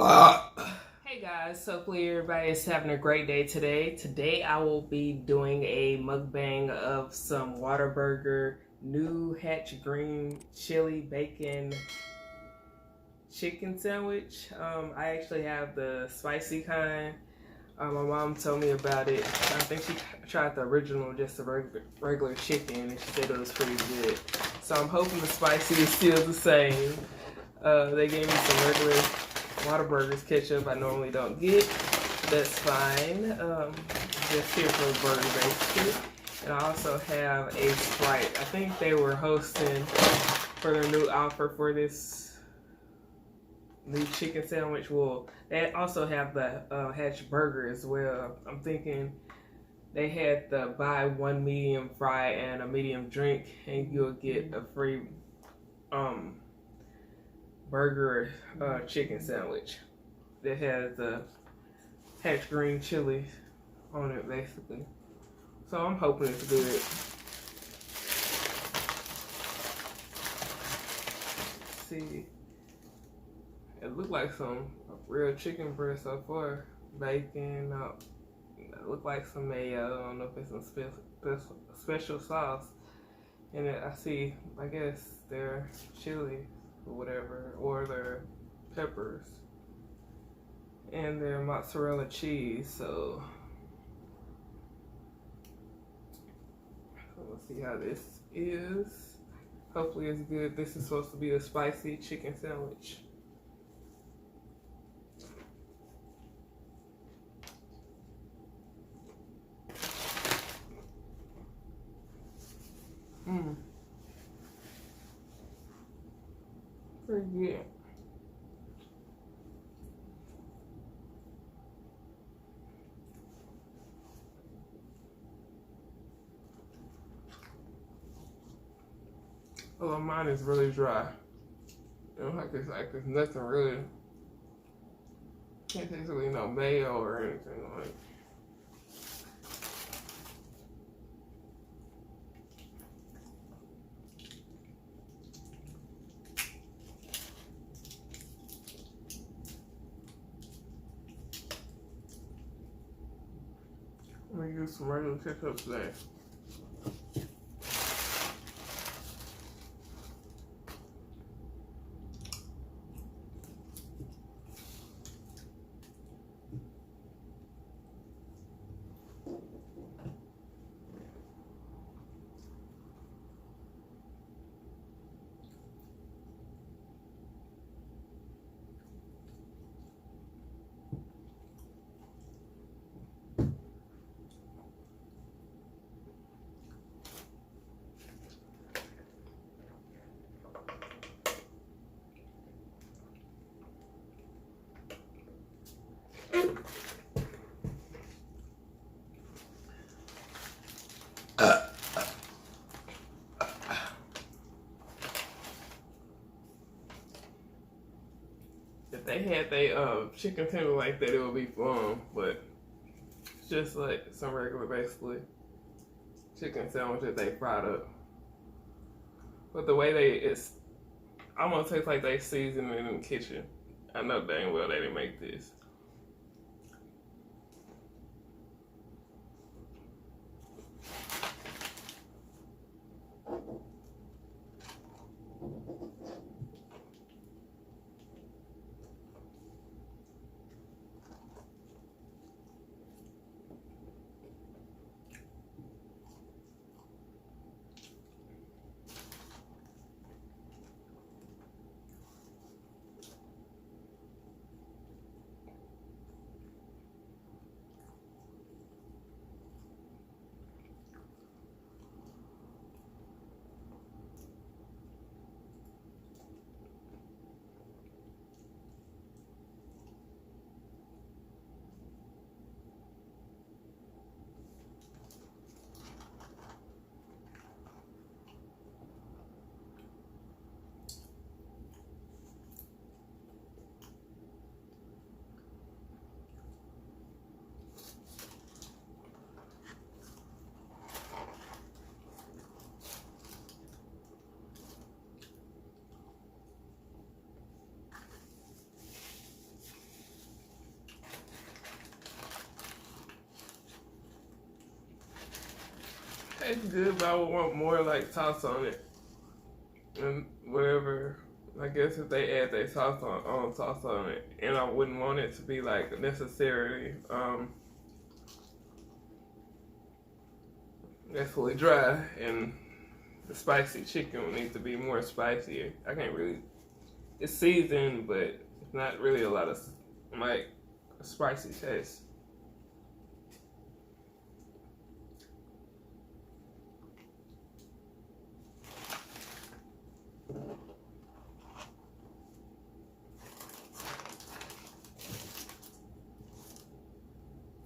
Hey guys, so hopefully everybody is having a great day today. Today I will be doing a mukbang of some Whataburger new hatch green chili bacon chicken sandwich. I actually have the spicy kind. My mom told me about it. I think she tried the original, just the regular chicken, and she said it was pretty good. So I'm hoping the spicy is still the same. They gave me some regular Whataburger's ketchup I normally don't get. That's fine. Just here for a burger basically. And I also have a Sprite. I think they were hosting for their new offer for this new chicken sandwich. Well, they also have the hatch burger as well. I'm thinking they had the buy one medium fry and a medium drink and you'll get a free burger chicken sandwich that has the hatch green chili on it basically. So I'm hoping it's good. Let's see, it looked like some real chicken breast so far. Bacon, it looked like some mayo. I don't know if it's some special sauce. And I see, I guess, their chili or whatever, or their peppers, and their mozzarella cheese. So let's see how this is. Hopefully it's good. This is supposed to be a spicy chicken sandwich. Pretty good. Although mine is really dry. You know, like there's nothing really. Can't taste really no mayo or anything on it. I'm gonna use some regular ketchup today. If they had their chicken tender like that, it would be fun, but it's just like some regular, basically, chicken sandwich that they fried up. But the way it's almost tastes like they seasoned it in the kitchen. I know dang well they didn't make this. It's good, but I would want more like sauce on it. And wherever, I guess if they add their sauce on it, and I wouldn't want it to be like necessarily fully dry, and the spicy chicken would need to be more spicier. I can't really, it's seasoned, but it's not really a lot of like a spicy taste.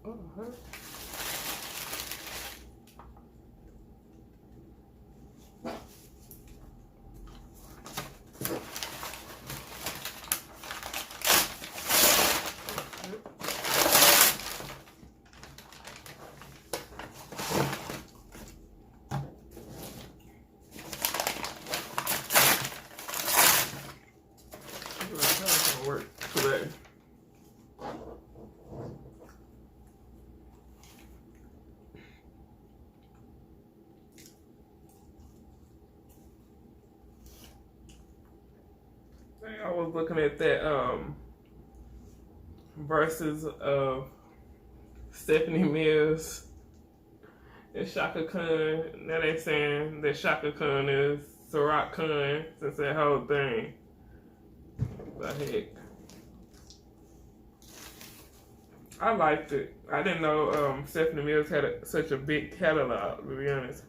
Oh, work today. I was looking at that verses of Stephanie Mills and Shaka Khan. Now they saying that Shaka Khan is Ciroc Khan since that whole thing. The heck. I liked it. I didn't know Stephanie Mills had such a big catalog, to be honest.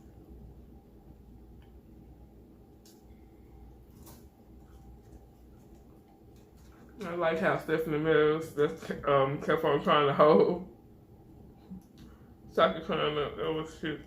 I like how Stephanie Mills just kept on trying to hold Shaka Khan up. That was cute.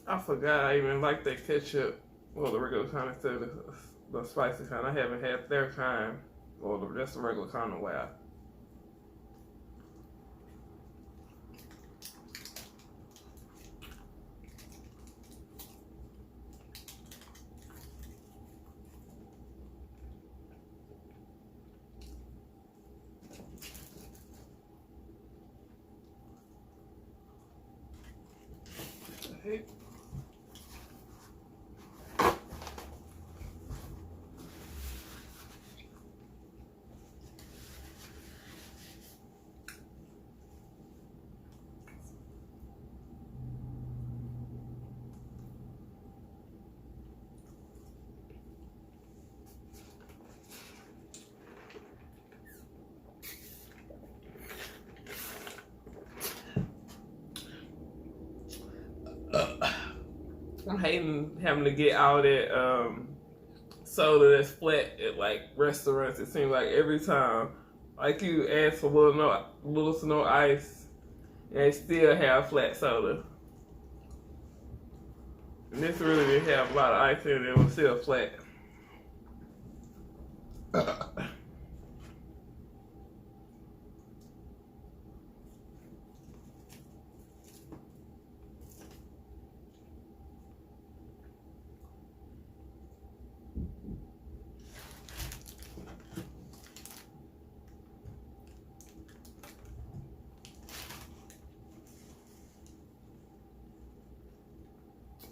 I forgot I even like that ketchup. Well, the regular kind instead of the spicy kind. I haven't had their kind, or just the regular kind in a while. Hey. I'm hating having to get all that soda that's flat at like restaurants. It seems like every time, like you ask for little to no ice, and they still have flat soda. And this really didn't have a lot of ice in it. It was still flat.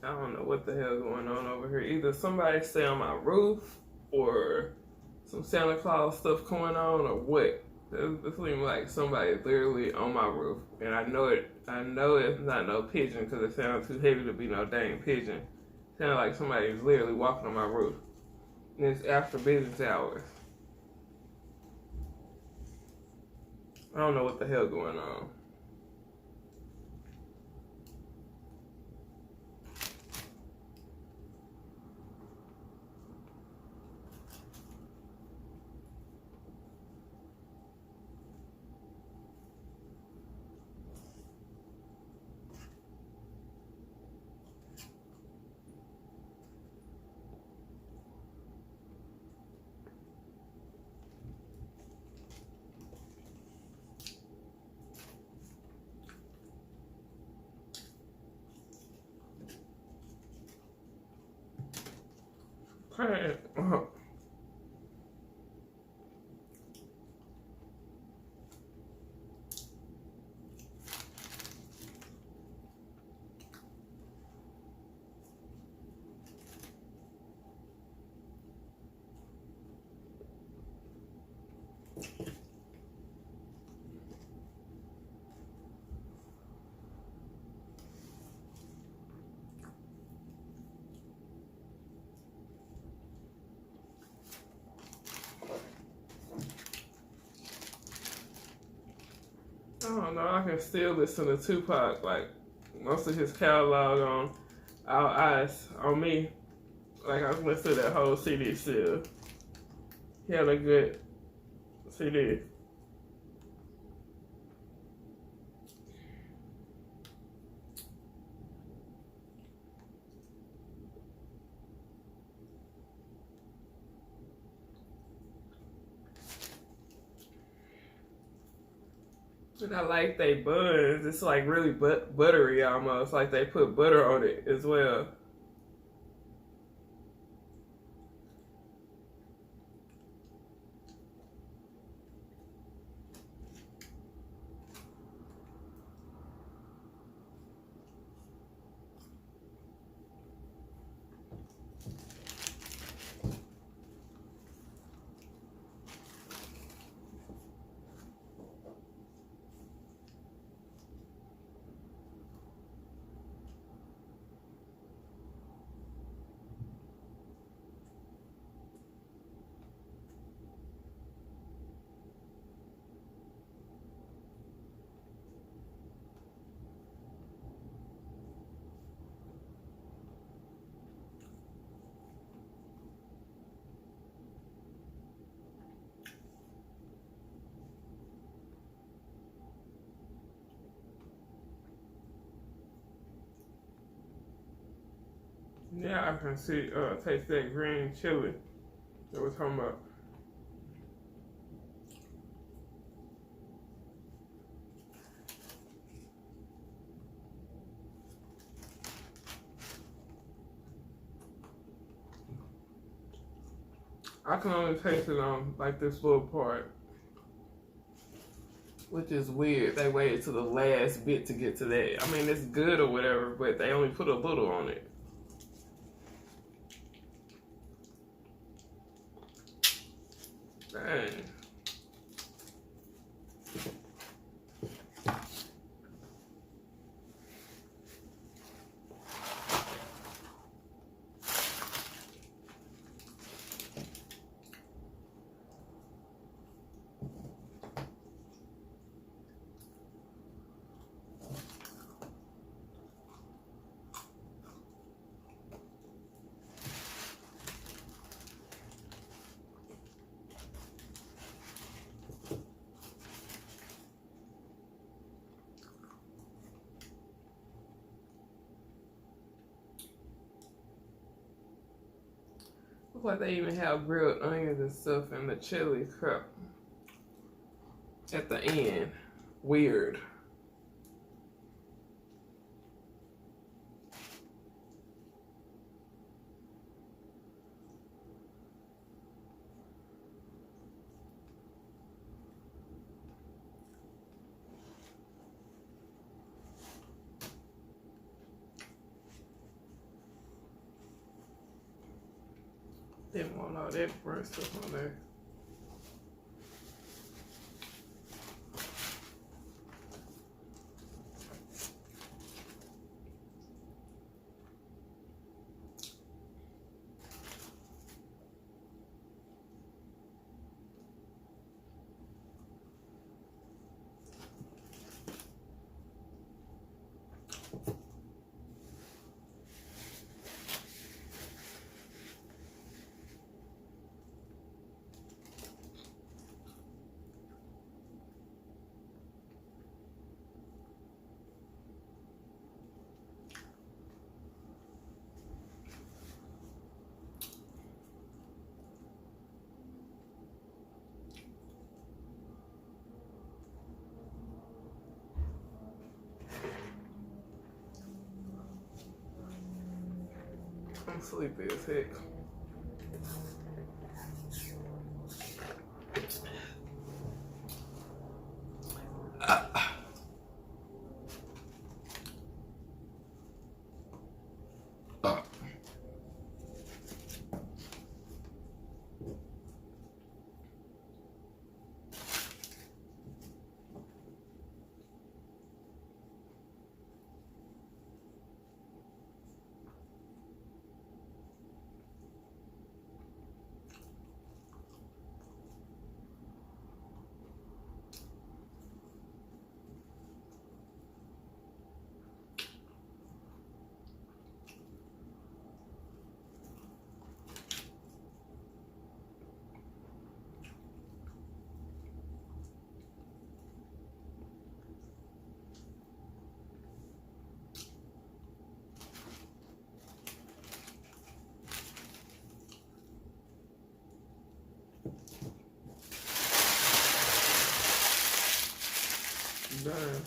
I don't know what the hell is going on over here. Either somebody stay on my roof or some Santa Claus stuff going on or what. It seems like somebody's literally on my roof. And I know it's not no pigeon because it sounds too heavy to be no dang pigeon. Sounds like somebody's literally walking on my roof. And it's after business hours. I don't know what the hell going on. Hey. I don't know, I can still listen to Tupac, like most of his catalog on Our Eyes on Me. Like I can listen to that whole CD still. He had a good CD. And I like they buns. It's like really buttery almost. Like they put butter on it as well. Yeah, I can see, taste that green chili that we're talking about. I can only taste it on like this little part, which is weird. They waited to the last bit to get to that. I mean, it's good or whatever, but they only put a little on it. Dang. Looks like they even have grilled onions and stuff in the chili cup at the end. Weird. Didn't want all that burnt stuff on there. I'm sleepy as heck. Done.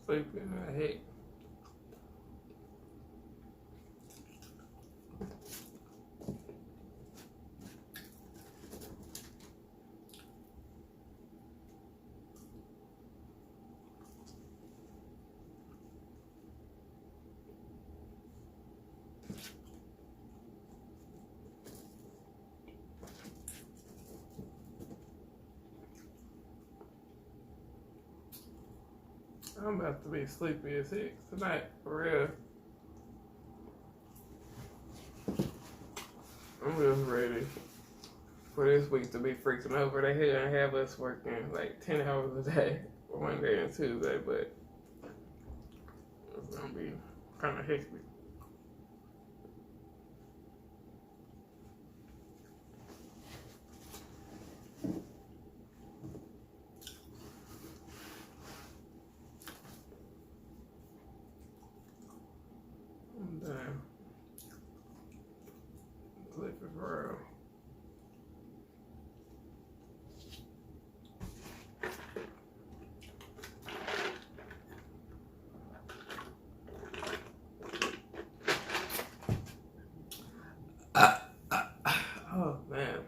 Sleepy as heck. I'm about to be sleepy as heck tonight, for real. I'm just ready for this week to be freaking over. They gonna have us working like 10 hours a day for Monday and Tuesday, but it's gonna be kind of hectic. I'm done. Sleepy for real. Oh man.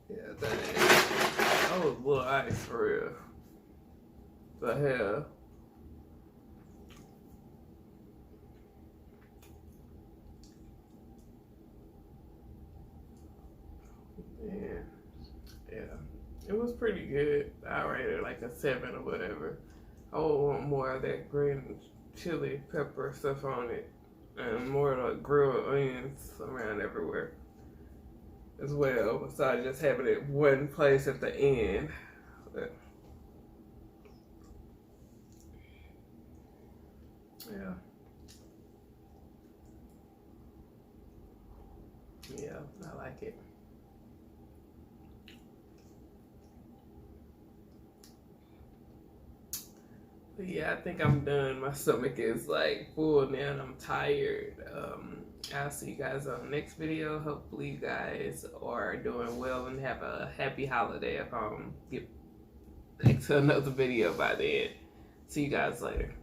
Yeah, dang. I was a little ice for real. The hell. Yeah. It was pretty good. I rated it like a 7 or whatever. I would want more of that green chili pepper stuff on it. And more of the grilled onions around everywhere as well. Besides just having it one place at the end. But, yeah. Yeah, I like it. But yeah, I think I'm done. My stomach is like full now and I'm tired. I'll see you guys on the next video. Hopefully you guys are doing well and have a happy holiday if I don't get back to another video by then. See you guys later.